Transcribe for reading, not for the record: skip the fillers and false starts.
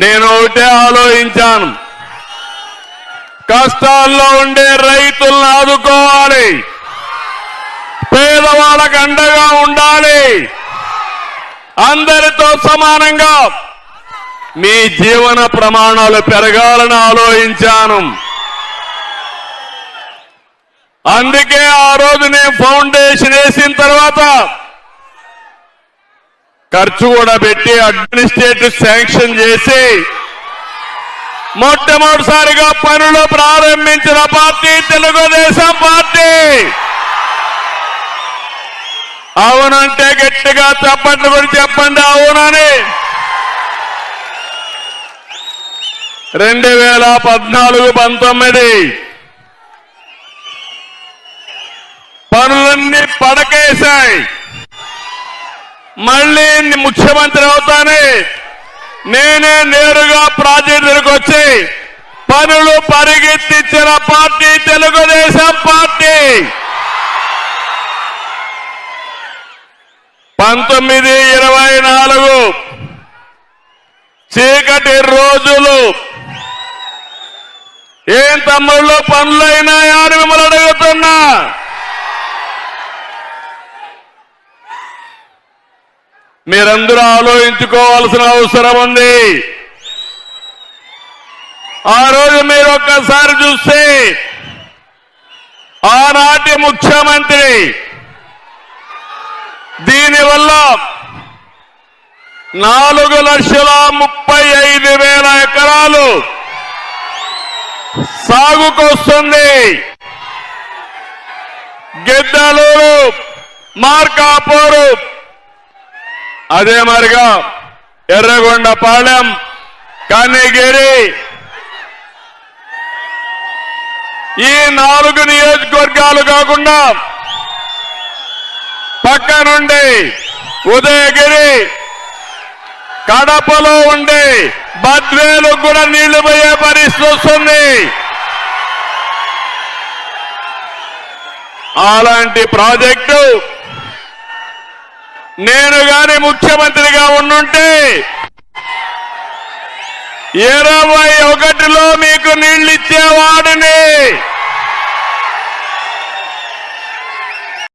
నేను ఒకటే ఆలోచించాను, కష్టాల్లో ఉండే రైతులను ఆదుకోవాలి, పేదవాళ్ళకు అండగా ఉండాలి, అందరితో సమానంగా మీ జీవన ప్రమాణాలు పెరగాలని ఆలోచించాను. అందుకే ఆ రోజు నేను ఫౌండేషన్ వేసిన తర్వాత ఖర్చు కూడా పెట్టి అడ్మినిస్ట్రేటివ్ శాంక్షన్ చేసి మొట్టమొదటిసారిగా పనులు ప్రారంభించిన పార్టీ తెలుగుదేశం పార్టీ. అవునంటే గట్టిగా చప్పట్లు కూడా చెప్పండి అవునని. 2014-19 పనులన్నీ పడకేశాయి. మళ్ళీ ముఖ్యమంత్రి అవుతానే నేనే నేరుగా ప్రాజెక్టులకు వచ్చి పనులు పరిగెత్తించిన పార్టీ తెలుగుదేశం పార్టీ. 19-24 చీకటి రోజులు ఏం తమ్ముళ్ళు పనులైనాయా అని మిమ్మల్ని అడుగుతున్నా. మీరందరూ ఆలోచించుకోవాల్సిన అవసరం ఉంది. ఆ రోజు మీరు ఒక్కసారి చూస్తే ఆనాటి ముఖ్యమంత్రి దీనివల్ల 4,35,000 ఎకరాలు సాగుకొస్తుంది. గిద్దలూరు, మార్కాపూరు, అదే మరిగా ఎర్రగొండపాలెం, కనిగిరి, ఈ 4 నియోజకవర్గాలు కాకుండా పక్క నుండి ఉదయగిరి, కడపలో ఉండే బద్వేలు కూడా నీళ్లు పోయే పరిస్థితి వస్తుంది. అలాంటి ప్రాజెక్టు నేను గాని ముఖ్యమంత్రిగా ఉండుంటే 21లో మీకు నీళ్లు ఇచ్చేవాడిని.